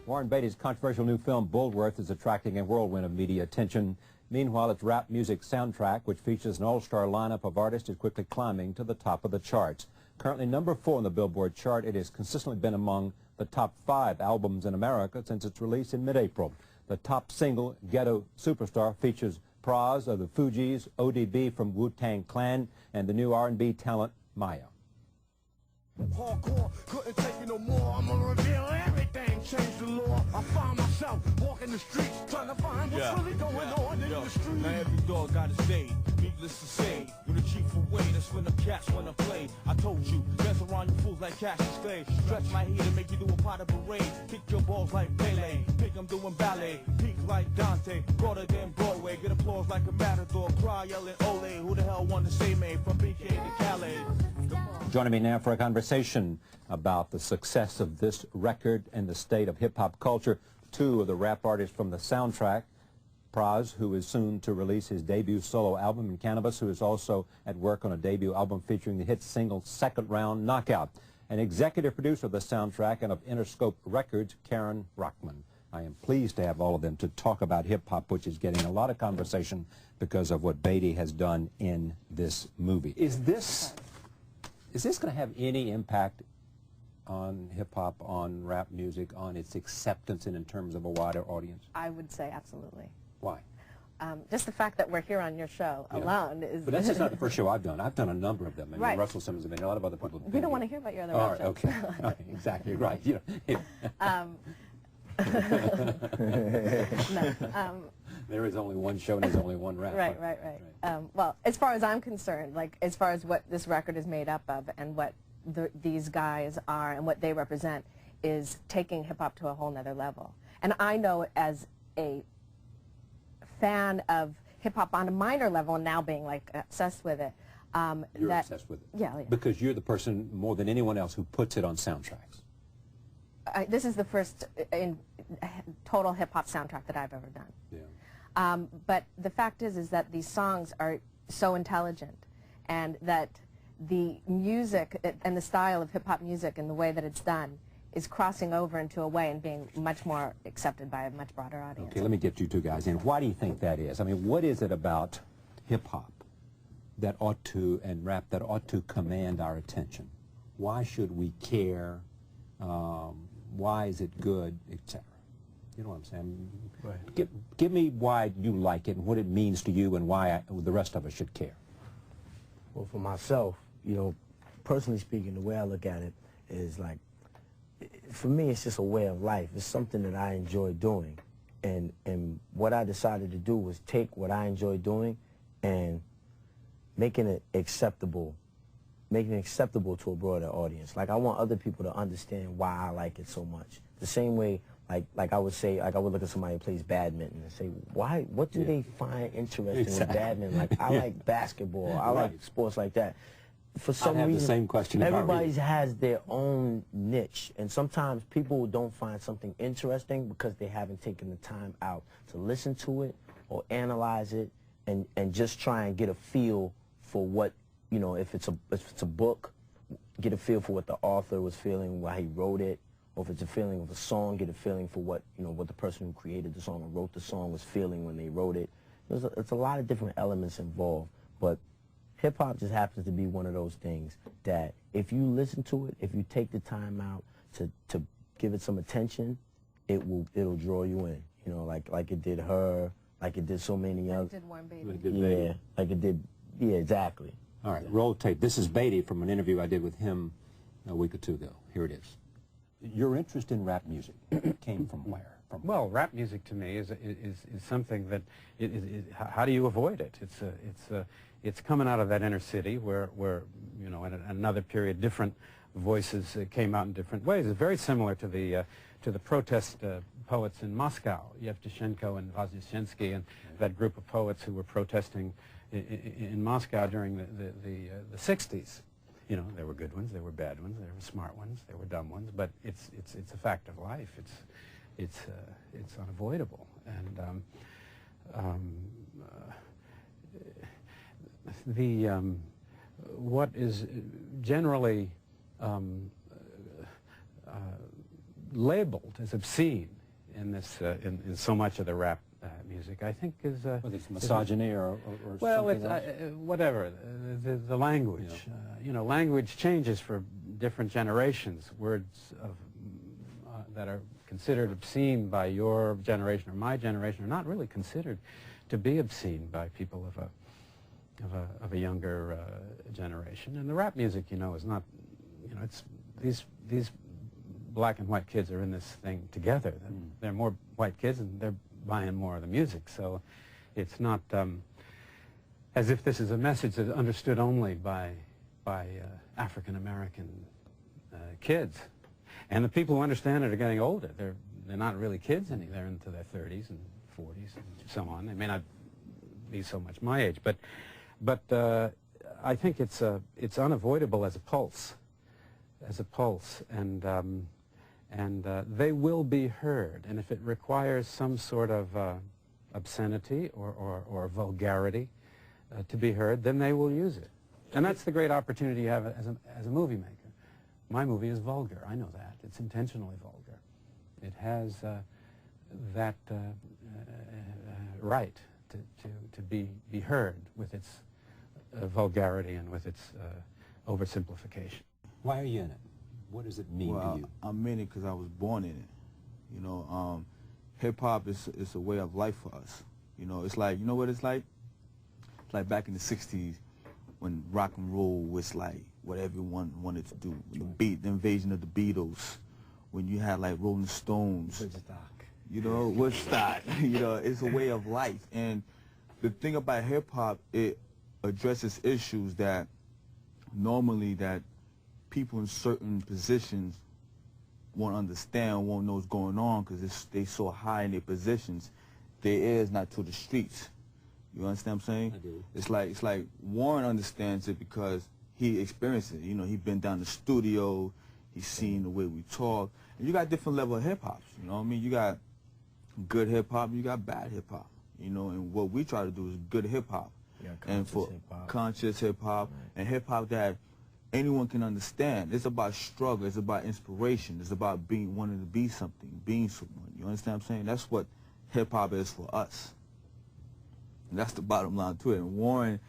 Warren Beatty's controversial new film, Bulworth, is attracting a whirlwind of media attention. Meanwhile, its rap music soundtrack, which features an all-star lineup of artists, is quickly climbing to the top of the charts. Currently number 4 on the Billboard chart, it has consistently been among the top 5 albums in America since its release in mid-April. The top single, Ghetto Superstar, features Pras of the Fugees, ODB from Wu-Tang Clan, and the new R&B talent, Maya. Hardcore, couldn't take it no more. I'm gonna reveal everything, change the law. I find myself walking the streets, trying to find what's really going on in the street. Now every dog got his day, needless to say. When the chief away, that's when the cats wanna play. I told you, dance around you fools like Cassius Clay. Stretch my heat and make you do a pot of parade. Kick your balls like Pele, pick them doing ballet. Peak like Dante, broader than Broadway. Get applause like a matador, cry yelling ole. Who the hell won the same A from BK to Calais? Joining me now for a conversation about the success of this record and the state of hip-hop culture, 2 of the rap artists from the soundtrack, Pras, who is soon to release his debut solo album, and Canibus, who is also at work on a debut album featuring the hit single Second Round Knockout. An executive producer of the soundtrack and of Interscope Records, Karen Rockman. I am pleased to have all of them to talk about hip-hop, which is getting a lot of conversation because of what Beatty has done in this movie. Is this going to have any impact on hip-hop, on rap music, on its acceptance and in terms of a wider audience? I would say absolutely. Why? Just the fact that we're here on your show alone is... But that's just not the first show I've done. I've done a number of them. And right. Russell Simmons has been, a lot of other people have been. We don't want to hear about your other All right, shows. okay. Okay, exactly, right. You know, no, there is only one show and there's only one rap. Right. Well, as far as I'm concerned, like as far as what this record is made up of and what these guys are and what they represent is taking hip-hop to a whole nother level. And I know as a fan of hip-hop on a minor level and now being like obsessed with it. You're obsessed with it? Yeah. Because you're the person more than anyone else who puts it on soundtracks. This is the first in total hip-hop soundtrack that I've ever done. Yeah. But the fact is that these songs are so intelligent, and that the music and the style of hip-hop music and the way that it's done is crossing over into a way and being much more accepted by a much broader audience. Okay, let me get you 2 guys in. Why do you think that is? I mean, what is it about hip-hop that ought to, and rap, that ought to command our attention? Why should we care? Why is it good, etc.? You know what I'm saying? Right. Give me why you like it and what it means to you and why the rest of us should care. Well, for myself, you know, personally speaking, the way I look at it is like, for me, it's just a way of life. It's something that I enjoy doing. And what I decided to do was take what I enjoy doing and making it acceptable to a broader audience. Like, I want other people to understand why I like it so much. The same way, like I would say, like I would look at somebody who plays badminton and say, what do they find interesting in badminton? Like, I like basketball, I like sports like that. For some reason, the same question everybody has their own niche, and sometimes people don't find something interesting because they haven't taken the time out to listen to it or analyze it and just try and get a feel for what, you know, if it's a book, get a feel for what the author was feeling while he wrote it, or if it's a feeling of a song, get a feeling for what, you know, what the person who created the song or wrote the song was feeling when they wrote it. It's a lot of different elements involved, but hip-hop just happens to be one of those things that if you listen to it, if you take the time out to give it some attention, it'll draw you in. You know, like it did her, like it did so many others. It did Warren Beatty. Yeah, like it did, yeah, exactly. All right, roll tape. This is Beatty from an interview I did with him a week or 2 ago. Here it is. Your interest in rap music came from where? Well, rap music to me is something that how do you avoid it? It's coming out of that inner city where you know, in another period, different voices came out in different ways. It's very similar to the protest poets in Moscow, Yevtushenko and Voznесensky, and that group of poets who were protesting in Moscow during the 60s. You know, there were good ones, there were bad ones, there were smart ones, there were dumb ones, but it's a fact of life. It's unavoidable, and what is generally labeled as obscene in this in so much of the rap music, I think is whether it's misogyny or well, something it's, else? whatever the language. Yeah. You know, language changes for different generations. Words of that are considered obscene by your generation or my generation are not really considered to be obscene by people of a younger generation. And the rap music, you know, is not, you know, it's these black and white kids are in this thing together. They're more white kids and they're buying more of the music. So it's not as if this is a message that's understood only by African American kids. And the people who understand it are getting older. They're not really kids anymore. They're into their 30s and 40s and so on. They may not be so much my age, but I think it's unavoidable as a pulse, and they will be heard. And if it requires some sort of obscenity or vulgarity to be heard, then they will use it. And that's the great opportunity you have as a movie maker. My movie is vulgar. I know that. It's intentionally vulgar. It has that right to be heard with its vulgarity and with its oversimplification. Why are you in it? What does it mean to you? I'm in it because I was born in it. You know, hip-hop is a way of life for us. You know, it's like, you know what it's like? It's like back in the 60s when rock and roll was like what everyone wanted to do. The invasion of the Beatles, when you had like Rolling Stones. Woodstock. You know, Woodstock. You know, it's a way of life. And the thing about hip-hop, it addresses issues that normally that people in certain positions won't understand, won't know what's going on because they so high in their positions. Their ear is not to the streets. You understand what I'm saying? I do. It's like Warren understands it because he experienced it. You know, he's been down the studio, he's seen the way we talk. And you got different level of hip-hops, you know what I mean? You got good hip-hop, you got bad hip-hop, you know, and what we try to do is good hip-hop. Yeah, and for conscious hip-hop, right. And hip-hop that anyone can understand. It's about struggle, it's about inspiration, it's about wanting to be something, being someone. You understand what I'm saying? That's what hip-hop is for us. And that's the bottom line to it. And Warren,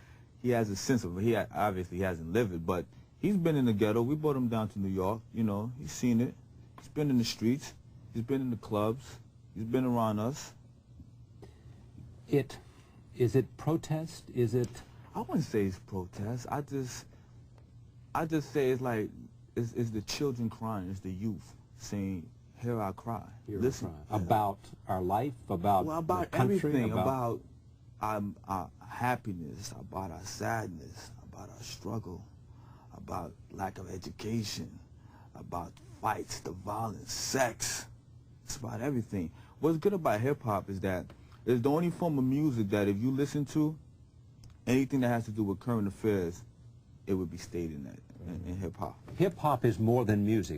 he has a sense of it. Obviously he hasn't lived it, but he's been in the ghetto. We brought him down to New York, you know, he's seen it. He's been in the streets, he's been in the clubs, he's been around us. Is it protest? Is it? I wouldn't say it's protest. I just say it's like, it's the children crying, it's the youth saying, "Hear our cry." Listen. About our life, about the country, everything, about our happiness, about our sadness, about our struggle, about lack of education, about fights, the violence, sex. It's about everything. What's good about hip-hop is that it's the only form of music that if you listen to, anything that has to do with current affairs, it would be stated in hip-hop. Hip-hop is more than music.